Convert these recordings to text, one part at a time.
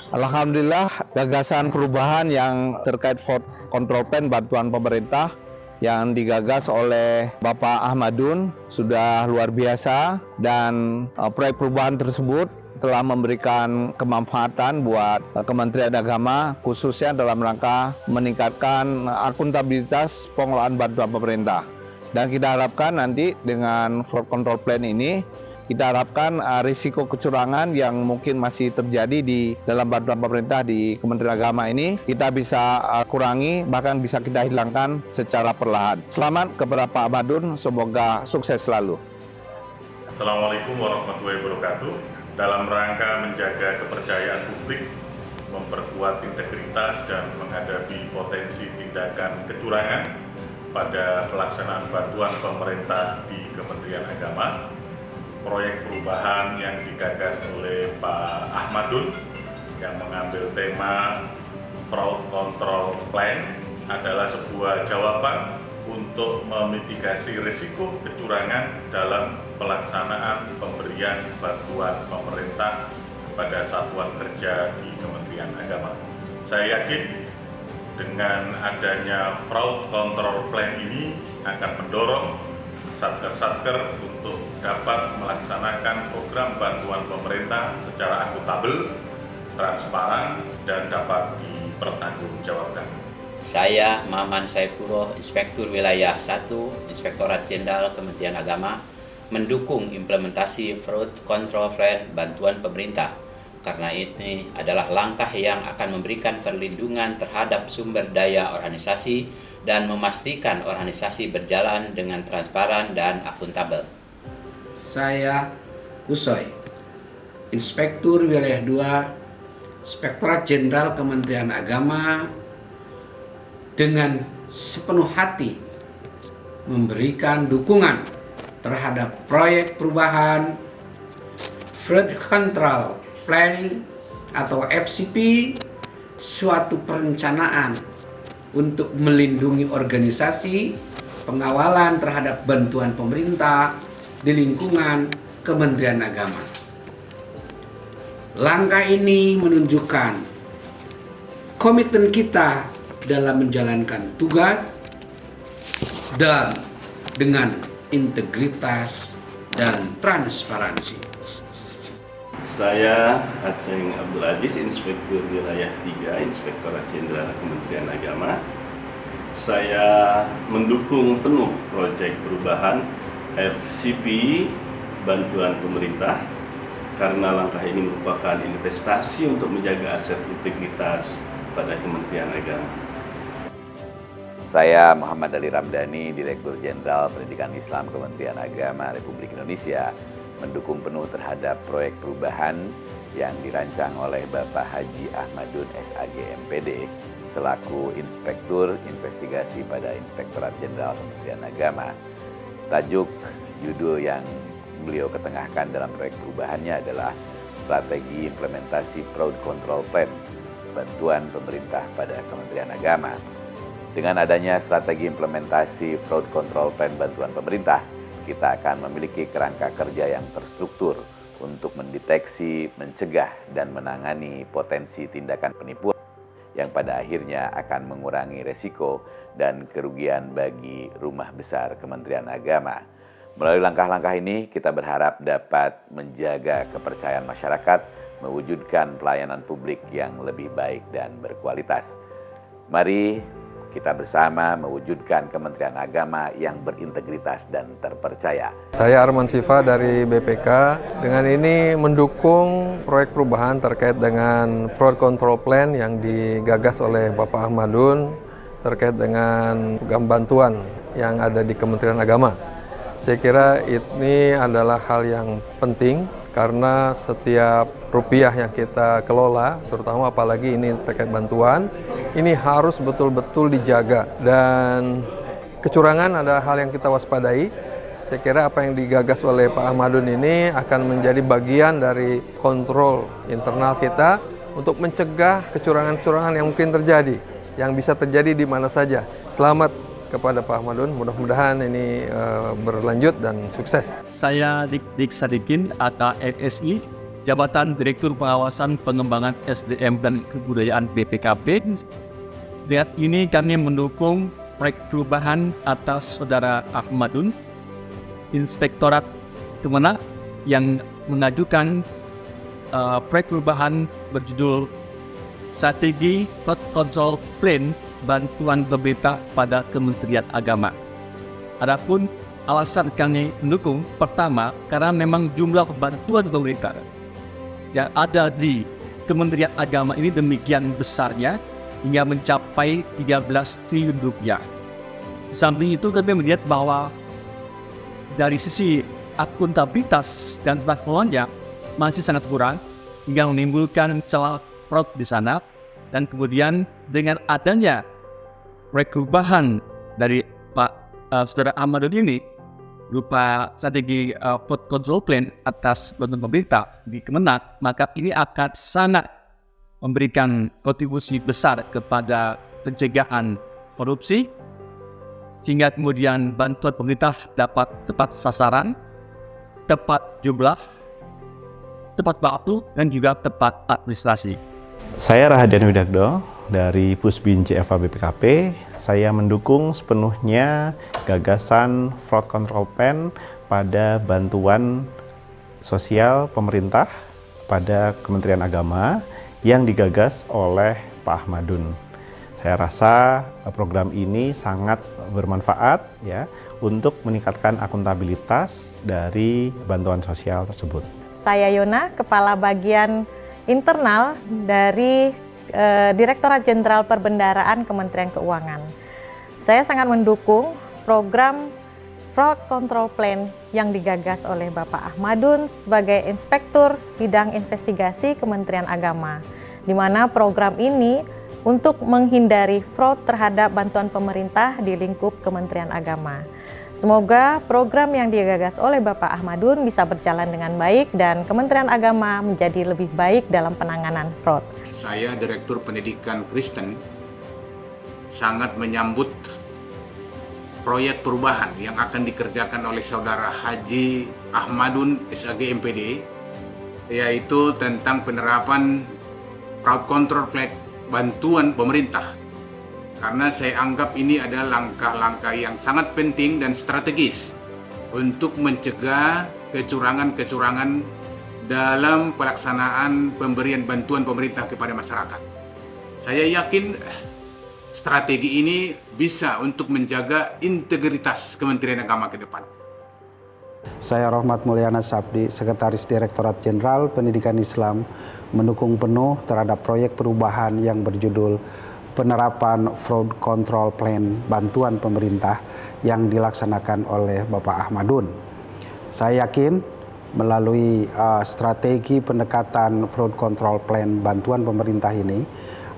Alhamdulillah, gagasan perubahan yang terkait fraud control plan bantuan pemerintah yang digagas oleh Bapak Ahmadun sudah luar biasa, dan proyek perubahan tersebut telah memberikan kemanfaatan buat Kementerian Agama, khususnya dalam rangka meningkatkan akuntabilitas pengelolaan bantuan pemerintah. Dan kita harapkan nanti dengan fraud control plan ini, kita harapkan risiko kecurangan yang mungkin masih terjadi di dalam bantuan pemerintah di Kementerian Agama ini kita bisa kurangi, bahkan bisa kita hilangkan secara perlahan. Selamat kepada Pak Ahmadun, semoga sukses selalu. Assalamualaikum warahmatullahi wabarakatuh. Dalam rangka menjaga kepercayaan publik, memperkuat integritas dan menghadapi potensi tindakan kecurangan pada pelaksanaan bantuan pemerintah di Kementerian Agama, proyek perubahan yang digagas oleh Pak Ahmadun yang mengambil tema Fraud Control Plan adalah sebuah jawaban untuk memitigasi risiko kecurangan dalam pelaksanaan pemberian bantuan pemerintah kepada satuan kerja di Kementerian Agama. Saya yakin dengan adanya Fraud Control Plan ini akan mendorong satker-satker untuk dapat melaksanakan program bantuan pemerintah secara akuntabel, transparan, dan dapat dipertanggungjawabkan. Saya Maman Saifullah, Inspektur Wilayah 1, Inspektorat Jenderal Kementerian Agama, mendukung implementasi Fraud Control Plan bantuan pemerintah, karena ini adalah langkah yang akan memberikan perlindungan terhadap sumber daya organisasi dan memastikan organisasi berjalan dengan transparan dan akuntabel. Saya Kusoy, Inspektur Wilayah 2, Inspektorat Jenderal Kementerian Agama, dengan sepenuh hati memberikan dukungan terhadap proyek perubahan Fraud Control Planning atau FCP, suatu perencanaan untuk melindungi organisasi pengawalan terhadap bantuan pemerintah di lingkungan Kementerian Agama. Langkah ini menunjukkan komitmen kita dalam menjalankan tugas dan dengan integritas dan transparansi. Saya Aceng Abdul Aziz, Inspektur Wilayah 3, Inspektorat Jenderal Kementerian Agama. Saya mendukung penuh proyek perubahan FCP bantuan pemerintah karena langkah ini merupakan investasi untuk menjaga aset integritas pada Kementerian Agama. Saya Muhammad Ali Ramdhani, Direktur Jenderal Pendidikan Islam Kementerian Agama Republik Indonesia, mendukung penuh terhadap proyek perubahan yang dirancang oleh Bapak Haji Ahmadun SAG MPD selaku Inspektur Investigasi pada Inspektorat Jenderal Kementerian Agama. Tajuk judul yang beliau ketengahkan dalam proyek perubahannya adalah Strategi Implementasi Fraud Control Plan Bantuan Pemerintah pada Kementerian Agama. Dengan adanya strategi implementasi Fraud Control Plan bantuan pemerintah, kita akan memiliki kerangka kerja yang terstruktur untuk mendeteksi, mencegah, dan menangani potensi tindakan penipuan yang pada akhirnya akan mengurangi resiko dan kerugian bagi rumah besar Kementerian Agama. Melalui langkah-langkah ini, kita berharap dapat menjaga kepercayaan masyarakat, mewujudkan pelayanan publik yang lebih baik dan berkualitas. Mari kita bersama mewujudkan Kementerian Agama yang berintegritas dan terpercaya. Saya Arman Sifa dari BPK. Dengan ini mendukung proyek perubahan terkait dengan Fraud Control Plan yang digagas oleh Bapak Ahmadun terkait dengan program bantuan yang ada di Kementerian Agama. Saya kira ini adalah hal yang penting karena setiap rupiah yang kita kelola, terutama apalagi ini terkait bantuan, ini harus betul-betul dijaga. Dan kecurangan adalah hal yang kita waspadai. Saya kira apa yang digagas oleh Pak Ahmadun ini akan menjadi bagian dari kontrol internal kita untuk mencegah kecurangan-kecurangan yang mungkin terjadi, yang bisa terjadi di mana saja. Selamat kepada Pak Ahmadun, mudah-mudahan ini berlanjut dan sukses. Saya Dik Sadikin, AKFSI, jabatan Direktur Pengawasan Pengembangan SDM dan Kebudayaan BPKP. Lihat ini kami mendukung proyek perubahan atas Saudara Ahmadun, Inspektorat Kemenak yang mengajukan proyek perubahan berjudul Strategi Fraud Control Plan Bantuan Pemerintah pada Kementerian Agama. Adapun alasan kami mendukung, pertama, karena memang jumlah bantuan pemerintah yang ada di Kementerian Agama ini demikian besarnya hingga mencapai 13 triliun rupiah. Di samping itu kami melihat bahwa dari sisi akuntabilitas dan tata kelolanya masih sangat kurang hingga menimbulkan celah fraud di sana. Dan kemudian dengan adanya proyek perubahan dari Saudara Ahmadun ini berupa strategi fraud control plan atas bantuan pemerintah di Kemenak, maka ini akan sangat memberikan kontribusi besar kepada pencegahan korupsi, sehingga kemudian bantuan pemerintah dapat tepat sasaran, tepat jumlah, tepat waktu, dan juga tepat administrasi. Saya Rahadian Widagdo dari Pusbin CFA BPKP. Saya mendukung sepenuhnya gagasan fraud control plan pada bantuan sosial pemerintah pada Kementerian Agama yang digagas oleh Pak Ahmadun. Saya rasa program ini sangat bermanfaat ya untuk meningkatkan akuntabilitas dari bantuan sosial tersebut. Saya Yona, Kepala Bagian Internal dari Direktorat Jenderal Perbendaharaan Kementerian Keuangan. Saya sangat mendukung program Fraud Control Plan yang digagas oleh Bapak Ahmadun sebagai Inspektur Bidang Investigasi Kementerian Agama, di mana program ini untuk menghindari fraud terhadap bantuan pemerintah di lingkup Kementerian Agama. Semoga program yang digagas oleh Bapak Ahmadun bisa berjalan dengan baik dan Kementerian Agama menjadi lebih baik dalam penanganan fraud. Saya Direktur Pendidikan Kristen sangat menyambut proyek perubahan yang akan dikerjakan oleh Saudara Haji Ahmadun SAG MPD, yaitu tentang penerapan fraud control plan bantuan pemerintah. Karena saya anggap ini adalah langkah-langkah yang sangat penting dan strategis untuk mencegah kecurangan-kecurangan dalam pelaksanaan pemberian bantuan pemerintah kepada masyarakat. Saya yakin strategi ini bisa untuk menjaga integritas Kementerian Agama ke depan. Saya Rohmat Mulyana Sabdi, Sekretaris Direktorat Jenderal Pendidikan Islam, mendukung penuh terhadap proyek perubahan yang berjudul Penerapan Fraud Control Plan Bantuan Pemerintah yang dilaksanakan oleh Bapak Ahmadun. Saya yakin melalui strategi pendekatan Fraud Control Plan Bantuan Pemerintah ini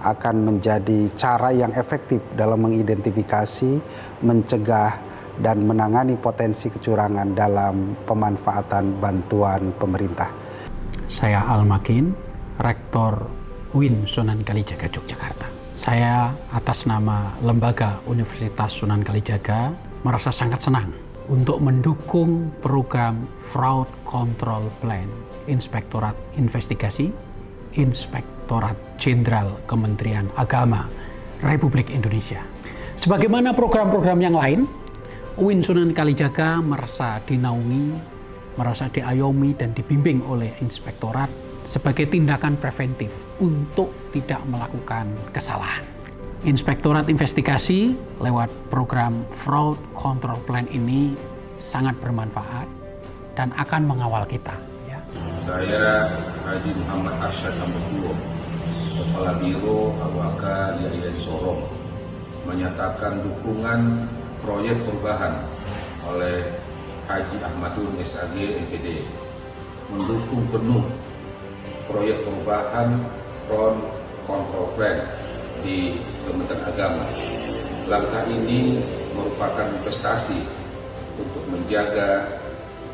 akan menjadi cara yang efektif dalam mengidentifikasi, mencegah, dan menangani potensi kecurangan dalam pemanfaatan bantuan pemerintah. Saya Al-Makin, Rektor UIN Sunan Kalijaga, Yogyakarta. Saya atas nama Lembaga Universitas Sunan Kalijaga merasa sangat senang untuk mendukung program Fraud Control Plan Inspektorat Investigasi, Inspektorat Jenderal Kementerian Agama Republik Indonesia. Sebagaimana program-program yang lain, UIN Sunan Kalijaga merasa dinaungi, merasa diayomi dan dibimbing oleh Inspektorat sebagai tindakan preventif untuk tidak melakukan kesalahan. Inspektorat Investigasi lewat program Fraud Control Plan ini sangat bermanfaat dan akan mengawal kita. Ya. Saya Haji Muhammad Arsyad Ambokulo, Kepala Biro Awaka YAI Sorong, menyatakan dukungan proyek perubahan oleh Haji Ahmadun SAG MPD, mendukung penuh proyek perubahan Fraud Control Plan di Kementerian Agama. Langkah ini merupakan investasi untuk menjaga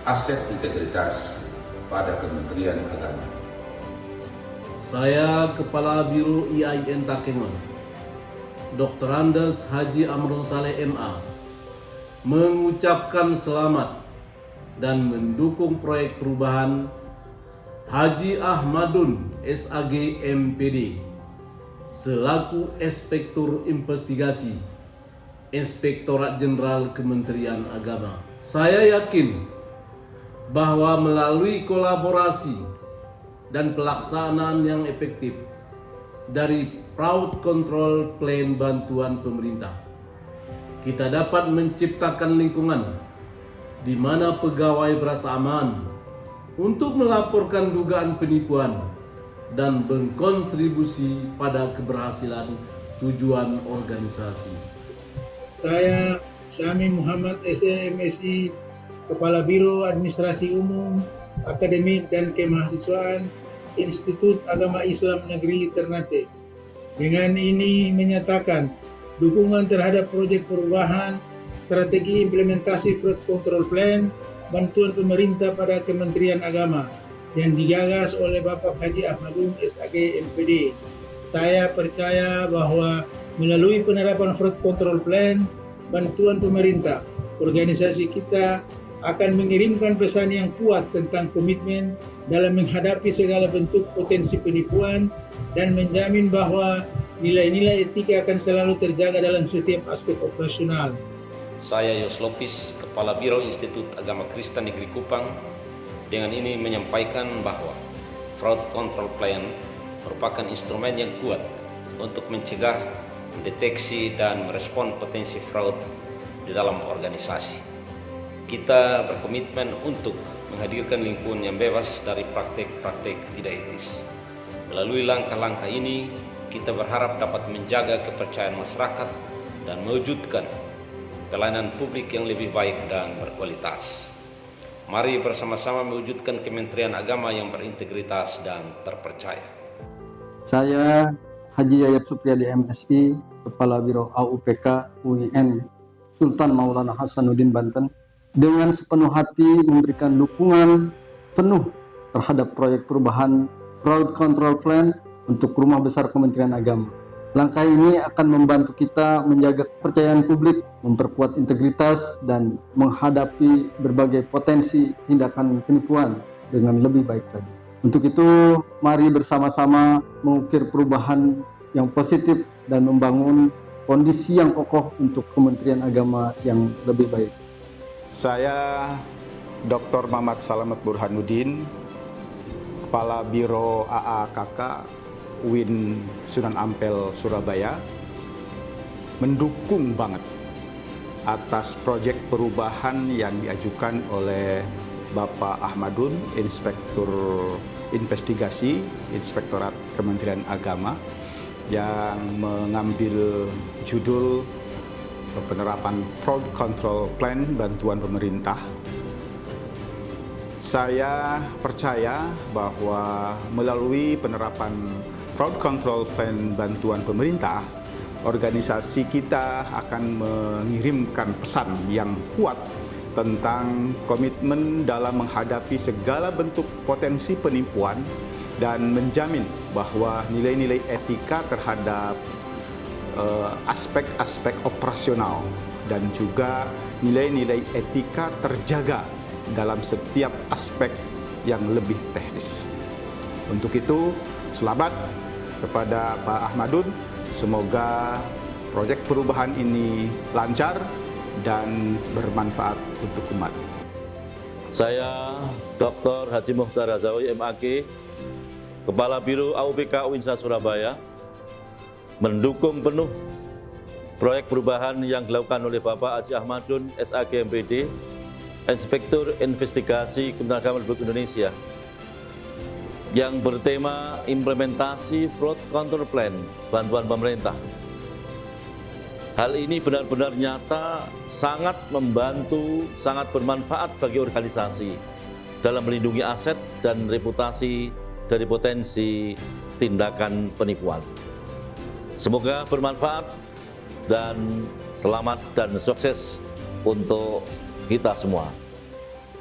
aset integritas pada Kementerian Agama. Saya Kepala Biro IAIN Takengon, Dr. Andes Haji Amrul Saleh MA, mengucapkan selamat dan mendukung proyek perubahan Haji Ahmadun SAG MPD selaku Inspektur Investigasi Inspektorat Jenderal Kementerian Agama. Saya yakin bahwa melalui kolaborasi dan pelaksanaan yang efektif dari Fraud Control Plan bantuan pemerintah, kita dapat menciptakan lingkungan di mana pegawai berasa aman untuk melaporkan dugaan penipuan dan berkontribusi pada keberhasilan tujuan organisasi. Saya Syami Muhammad SMSI, Kepala Biro Administrasi Umum, Akademik dan Kemahasiswaan Institut Agama Islam Negeri Ternate. Dengan ini menyatakan dukungan terhadap proyek perubahan strategi implementasi Fraud Control Plan bantuan pemerintah pada Kementerian Agama yang digagas oleh Bapak Haji Ahmadun SAG MPD. Saya percaya bahwa melalui penerapan Fraud Control Plan bantuan pemerintah, organisasi kita akan mengirimkan pesan yang kuat tentang komitmen dalam menghadapi segala bentuk potensi penipuan dan menjamin bahwa nilai-nilai etika akan selalu terjaga dalam setiap aspek operasional. Saya Yos Lopis, Kepala Biro Institut Agama Kristen Negeri Kupang, dengan ini menyampaikan bahwa Fraud Control Plan merupakan instrumen yang kuat untuk mencegah, mendeteksi, dan merespon potensi fraud di dalam organisasi. Kita berkomitmen untuk menghadirkan lingkungan yang bebas dari praktek-praktek tidak etis. Melalui langkah-langkah ini, kita berharap dapat menjaga kepercayaan masyarakat dan mewujudkan pelayanan publik yang lebih baik dan berkualitas. Mari bersama-sama mewujudkan Kementerian Agama yang berintegritas dan terpercaya. Saya Haji Yayat Supriyadi MSI, Kepala Biro AUPK UIN Sultan Maulana Hasanuddin Banten, dengan sepenuh hati memberikan dukungan penuh terhadap proyek perubahan Fraud Control Plan untuk Rumah Besar Kementerian Agama. Langkah ini akan membantu kita menjaga kepercayaan publik, memperkuat integritas, dan menghadapi berbagai potensi tindakan penipuan dengan lebih baik lagi. Untuk itu, mari bersama-sama mengukir perubahan yang positif dan membangun kondisi yang kokoh untuk Kementerian Agama yang lebih baik. Saya Dr. Mamat Salamet Burhanuddin, Kepala Biro AAKK UIN Sunan Ampel Surabaya, mendukung banget atas proyek perubahan yang diajukan oleh Bapak Ahmadun, Inspektur Investigasi Inspektorat Kementerian Agama, yang mengambil judul penerapan Fraud Control Plan bantuan pemerintah. Saya percaya bahwa melalui penerapan Fraud Control Plan bantuan pemerintah, organisasi kita akan mengirimkan pesan yang kuat tentang komitmen dalam menghadapi segala bentuk potensi penipuan dan menjamin bahwa nilai-nilai etika terhadap aspek-aspek operasional dan juga nilai-nilai etika terjaga dalam setiap aspek yang lebih teknis. Untuk itu, selamat kepada Pak Ahmadun, semoga proyek perubahan ini lancar dan bermanfaat untuk umat. Saya Dr. Haji Mukhtar Hazawi MAG, Kepala Biro AUPK UINSA Surabaya, mendukung penuh proyek perubahan yang dilakukan oleh Bapak Haji Ahmadun SAG MPD, Inspektur Investigasi Kementerian Agama Republik Indonesia, yang bertema implementasi Fraud Control Plan bantuan pemerintah. Hal ini benar-benar nyata, sangat membantu, sangat bermanfaat bagi organisasi dalam melindungi aset dan reputasi dari potensi tindakan penipuan. Semoga bermanfaat dan selamat dan sukses untuk kita semua.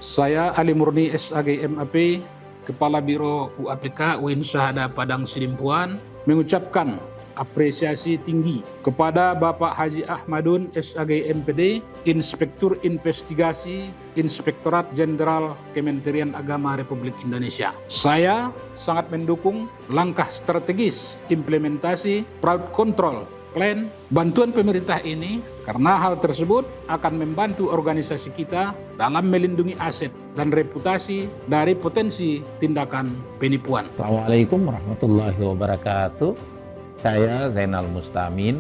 Saya Ali Murni SAG MAP, Kepala Biro UAPK UIN Syahada Padang Sidimpuan, mengucapkan apresiasi tinggi kepada Bapak Haji Ahmadun SAG MPD, Inspektur Investigasi Inspektorat Jenderal Kementerian Agama Republik Indonesia. Saya sangat mendukung langkah strategis implementasi fraud control plan bantuan pemerintah ini karena hal tersebut akan membantu organisasi kita dalam melindungi aset dan reputasi dari potensi tindakan penipuan. Assalamualaikum warahmatullahi wabarakatuh. Saya Zainal Mustamin,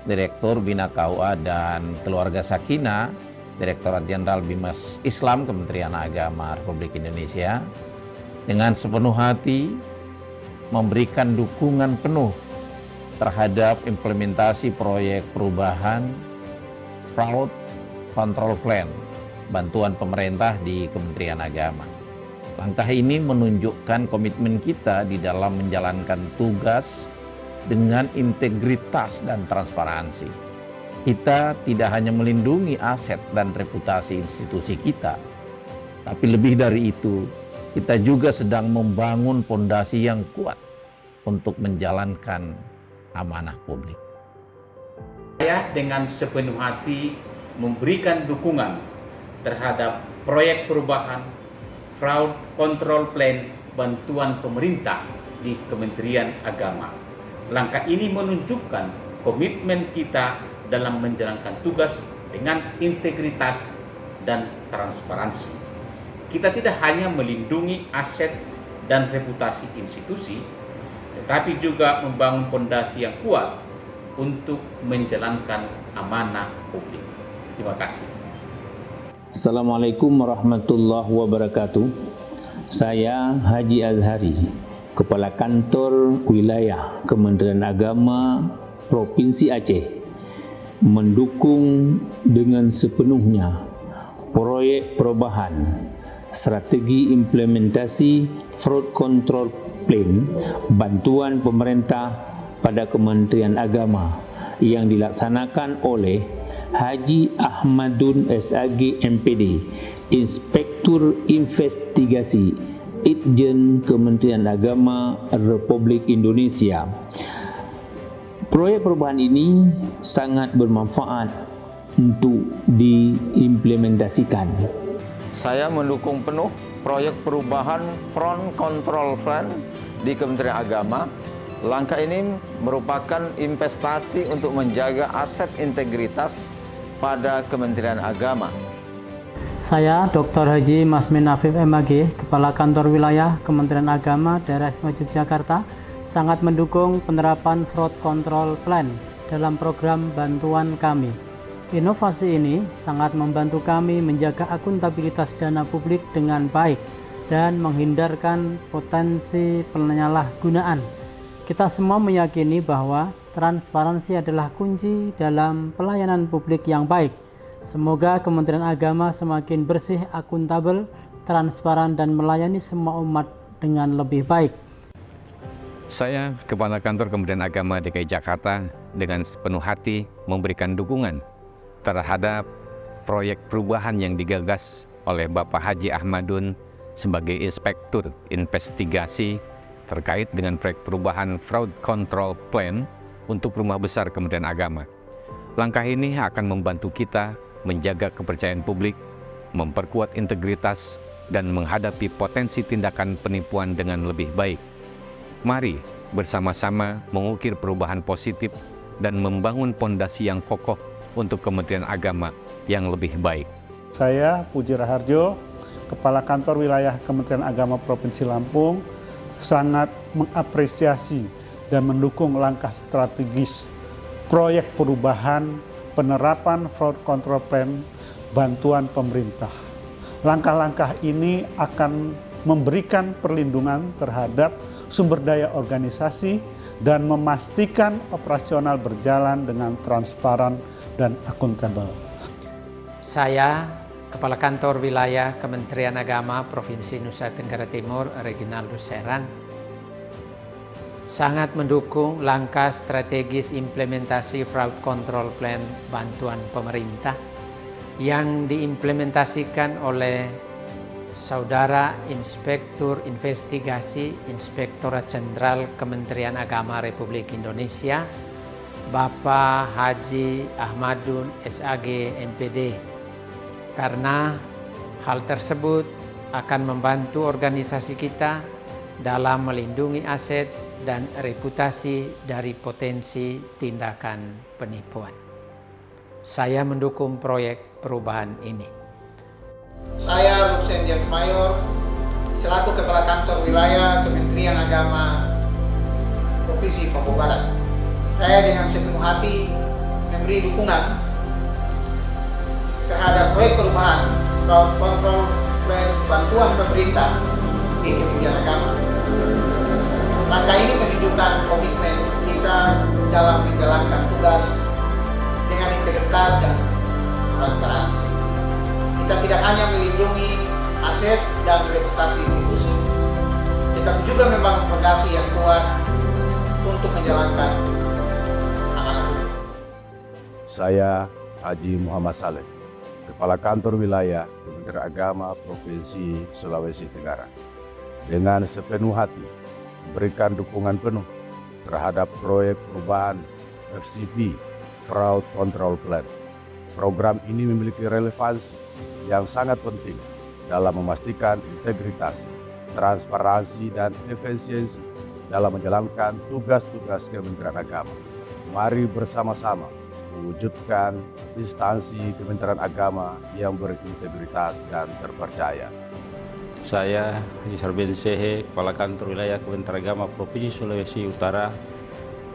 Direktur Bina KUA dan Keluarga Sakinah, Direktorat Jenderal Bimas Islam Kementerian Agama Republik Indonesia, dengan sepenuh hati memberikan dukungan penuh terhadap implementasi proyek perubahan Fraud Control Plan bantuan pemerintah di Kementerian Agama. Langkah ini menunjukkan komitmen kita di dalam menjalankan tugas dengan integritas dan transparansi. Kita tidak hanya melindungi aset dan reputasi institusi kita, tapi lebih dari itu, kita juga sedang membangun fondasi yang kuat untuk menjalankan amanah publik. Saya dengan sepenuh hati memberikan dukungan terhadap proyek perubahan Fraud Control Plan bantuan pemerintah di Kementerian Agama. Langkah ini menunjukkan komitmen kita dalam menjalankan tugas dengan integritas dan transparansi. Kita tidak hanya melindungi aset dan reputasi institusi, tetapi juga membangun fondasi yang kuat untuk menjalankan amanah publik. Terima kasih. Assalamualaikum warahmatullahi wabarakatuh. Saya Haji Azhari, Kepala Kantor Wilayah Kementerian Agama Provinsi Aceh, mendukung dengan sepenuhnya proyek perubahan strategi implementasi Fraud Control Plan bantuan pemerintah pada Kementerian Agama yang dilaksanakan oleh Haji Ahmadun SAG MPD, Inspektur Investigasi Itjen Kementerian Agama Republik Indonesia. Proyek perubahan ini sangat bermanfaat untuk diimplementasikan. Saya mendukung penuh proyek perubahan Fraud Control Plan di Kementerian Agama. Langkah ini merupakan investasi untuk menjaga aset integritas pada Kementerian Agama. Saya Dr. Haji Masmin Afif MAG, Kepala Kantor Wilayah Kementerian Agama Daerah Istimewa Yogyakarta, sangat mendukung penerapan Fraud Control Plan dalam program bantuan kami. Inovasi ini sangat membantu kami menjaga akuntabilitas dana publik dengan baik dan menghindarkan potensi penyalahgunaan. Kita semua meyakini bahwa transparansi adalah kunci dalam pelayanan publik yang baik. Semoga Kementerian Agama semakin bersih, akuntabel, transparan, dan melayani semua umat dengan lebih baik. Saya, Kepala Kantor Kementerian Agama DKI Jakarta, dengan sepenuh hati memberikan dukungan terhadap proyek perubahan yang digagas oleh Bapak Haji Ahmadun sebagai Inspektur Investigasi terkait dengan proyek perubahan Fraud Control Plan untuk Rumah Besar Kementerian Agama. Langkah ini akan membantu kita menjaga kepercayaan publik, memperkuat integritas, dan menghadapi potensi tindakan penipuan dengan lebih baik. Mari bersama-sama mengukir perubahan positif dan membangun fondasi yang kokoh untuk Kementerian Agama yang lebih baik. Saya Puji Raharjo, Kepala Kantor Wilayah Kementerian Agama Provinsi Lampung, sangat mengapresiasi dan mendukung langkah strategis proyek perubahan penerapan Fraud Control Plan bantuan pemerintah. Langkah-langkah ini akan memberikan perlindungan terhadap sumber daya organisasi dan memastikan operasional berjalan dengan transparan dan akuntabel. Saya, Kepala Kantor Wilayah Kementerian Agama Provinsi Nusa Tenggara Timur, Reginaldus Serang, sangat mendukung langkah strategis implementasi Fraud Control Plan bantuan pemerintah yang diimplementasikan oleh Saudara Inspektur Investigasi Inspektorat Jenderal Kementerian Agama Republik Indonesia, Bapak Haji Ahmadun SAG MPD, karena hal tersebut akan membantu organisasi kita dalam melindungi aset dan reputasi dari potensi tindakan penipuan. Saya mendukung proyek perubahan ini. Saya Lutsen James Mayor, selaku Kepala Kantor Wilayah Kementerian Agama Provinsi Papua Barat. Saya dengan sepenuh hati memberi dukungan terhadap proyek perubahan fraud control plan bantuan pemerintah di Kementerian Agama. Langkah ini menunjukkan komitmen kita dalam menjalankan tugas dengan integritas dan transparansi. Kita tidak hanya melindungi aset dan reputasi institusi, tetapi juga membangun fondasi yang kuat untuk menjalankan amanah publik. Saya Haji Muhammad Saleh, Kepala Kantor Wilayah Kementerian Agama Provinsi Sulawesi Tenggara, dengan sepenuh hati memberikan dukungan penuh terhadap proyek perubahan FCP Fraud Control Plan. Program ini memiliki relevansi yang sangat penting dalam memastikan integritas, transparansi, dan efisiensi dalam menjalankan tugas-tugas Kementerian Agama. Mari bersama-sama mewujudkan instansi Kementerian Agama yang berintegritas dan terpercaya. Saya Haji Sarbin Sehe, Kepala Kantor Wilayah Kementerian Agama Provinsi Sulawesi Utara,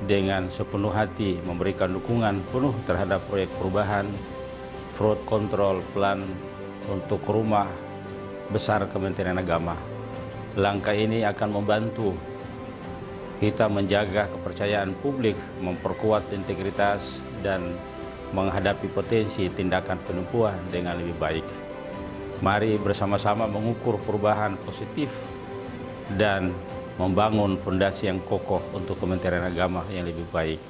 dengan sepenuh hati memberikan dukungan penuh terhadap proyek perubahan Fraud Control Plan untuk rumah besar Kementerian Agama. Langkah ini akan membantu kita menjaga kepercayaan publik, memperkuat integritas, dan menghadapi potensi tindakan penipuan dengan lebih baik. Mari bersama-sama mengukur perubahan positif dan membangun fondasi yang kokoh untuk Kementerian Agama yang lebih baik.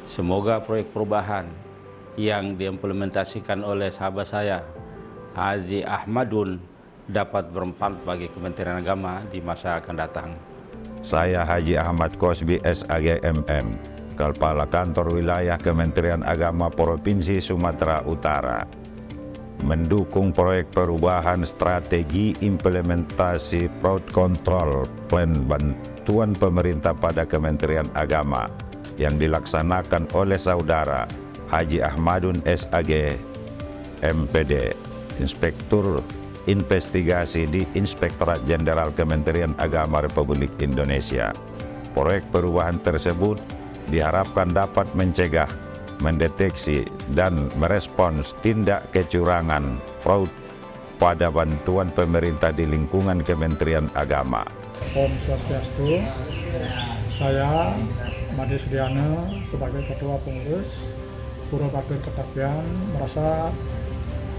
Semoga proyek perubahan yang diimplementasikan oleh sahabat saya, Haji Ahmadun, dapat bermanfaat bagi Kementerian Agama di masa akan datang. Saya Haji Ahmad Kosbi SAG MM, Kepala Kantor Wilayah Kementerian Agama Provinsi Sumatera Utara, mendukung proyek perubahan strategi implementasi Fraud Control Plan bantuan pemerintah pada Kementerian Agama yang dilaksanakan oleh Saudara Haji Ahmadun SAG MPD, Inspektur Investigasi di Inspektorat Jenderal Kementerian Agama Republik Indonesia. Proyek perubahan tersebut diharapkan dapat mencegah, mendeteksi, dan merespons tindak kecurangan fraud pada bantuan pemerintah di lingkungan Kementerian Agama. Om Swastiastu, saya Madi Sudiana sebagai Ketua Pengurus Puro Bakti Ketapian merasa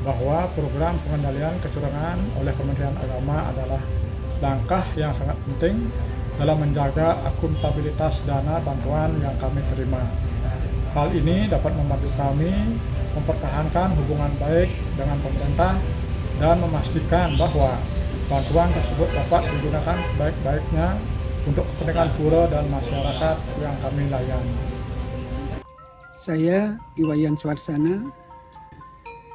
bahwa program pengendalian kecurangan oleh Kementerian Agama adalah langkah yang sangat penting dalam menjaga akuntabilitas dana bantuan yang kami terima. Hal ini dapat membantu kami mempertahankan hubungan baik dengan pemerintah dan memastikan bahwa bantuan tersebut dapat digunakan sebaik-baiknya untuk kepentingan pura dan masyarakat yang kami layani. Saya Iwayan Swarsana,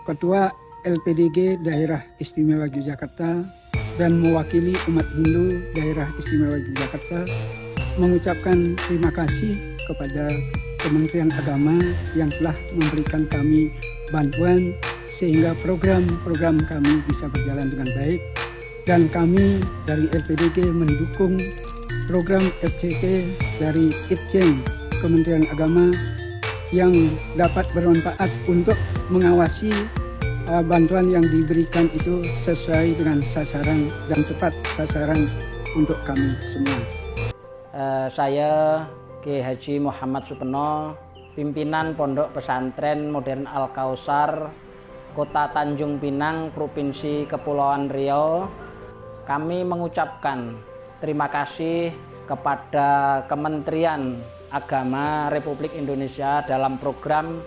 Ketua LPDG Daerah Istimewa Yogyakarta dan mewakili umat Hindu Daerah Istimewa Yogyakarta, mengucapkan terima kasih kepada Kementerian Agama yang telah memberikan kami bantuan sehingga program-program kami bisa berjalan dengan baik, dan kami dari LPDG mendukung program FCK dari Itjen Kementerian Agama yang dapat bermanfaat untuk mengawasi bantuan yang diberikan itu sesuai dengan sasaran dan tepat sasaran untuk kami semua. Saya Kiai Haji Muhammad Supeno, pimpinan Pondok Pesantren Modern Al-Kausar, Kota Tanjung Pinang, Provinsi Kepulauan Riau. Kami mengucapkan terima kasih kepada Kementerian Agama Republik Indonesia dalam program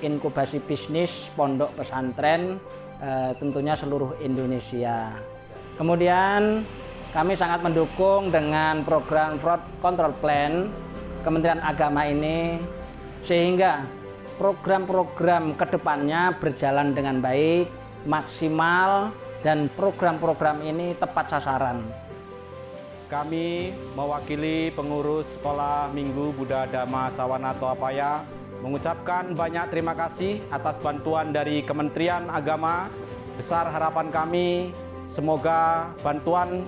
inkubasi bisnis pondok pesantren tentunya seluruh Indonesia. Kemudian kami sangat mendukung dengan program Fraud Control Plan Kementerian Agama ini, sehingga program-program kedepannya berjalan dengan baik, maksimal, dan program-program ini tepat sasaran. Kami mewakili pengurus Sekolah Minggu Buddha Dhamma Sawana Toapaya mengucapkan banyak terima kasih atas bantuan dari Kementerian Agama. Besar harapan kami semoga bantuan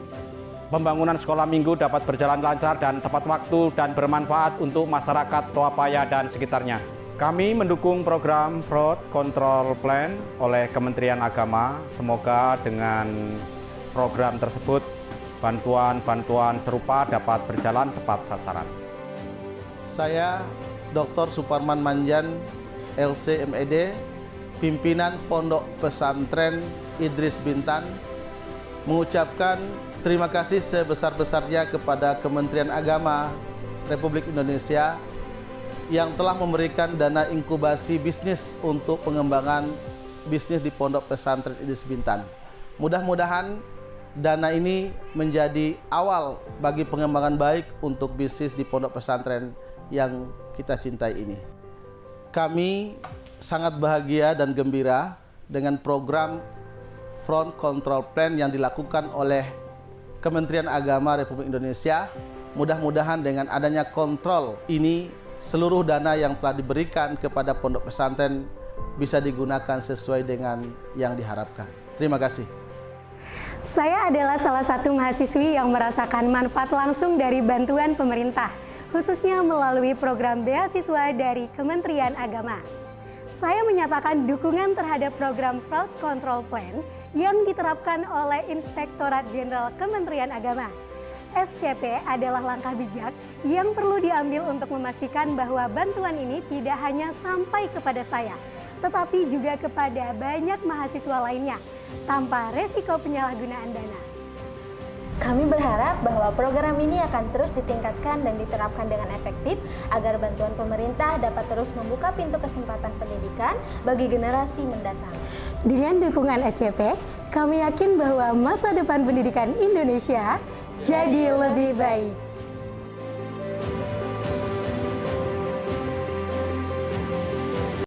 pembangunan sekolah minggu dapat berjalan lancar dan tepat waktu dan bermanfaat untuk masyarakat Toapaya dan sekitarnya. Kami mendukung program Fraud Control Plan oleh Kementerian Agama. Semoga dengan program tersebut bantuan-bantuan serupa dapat berjalan tepat sasaran. Saya Dr. Suparman Manjan, LC MED, pimpinan Pondok Pesantren Idris Bintan, mengucapkan terima kasih sebesar-besarnya kepada Kementerian Agama Republik Indonesia yang telah memberikan dana inkubasi bisnis untuk pengembangan bisnis di Pondok Pesantren Idris Bintan. Mudah-mudahan dana ini menjadi awal bagi pengembangan baik untuk bisnis di Pondok Pesantren yang kita cintai ini. Kami sangat bahagia dan gembira dengan program Fraud Control Plan yang dilakukan oleh Kementerian Agama Republik Indonesia. Mudah-mudahan dengan adanya kontrol ini, seluruh dana yang telah diberikan kepada pondok pesantren bisa digunakan sesuai dengan yang diharapkan. Terima kasih. Saya adalah salah satu mahasiswi yang merasakan manfaat langsung dari bantuan pemerintah, khususnya melalui program beasiswa dari Kementerian Agama. Saya menyatakan dukungan terhadap program Fraud Control Plan yang diterapkan oleh Inspektorat Jenderal Kementerian Agama. FCP adalah langkah bijak yang perlu diambil untuk memastikan bahwa bantuan ini tidak hanya sampai kepada saya, tetapi juga kepada banyak mahasiswa lainnya, tanpa resiko penyalahgunaan dana. Kami berharap bahwa program ini akan terus ditingkatkan dan diterapkan dengan efektif agar bantuan pemerintah dapat terus membuka pintu kesempatan pendidikan bagi generasi mendatang. Dengan dukungan SCP, kami yakin bahwa masa depan pendidikan Indonesia jadi lebih baik.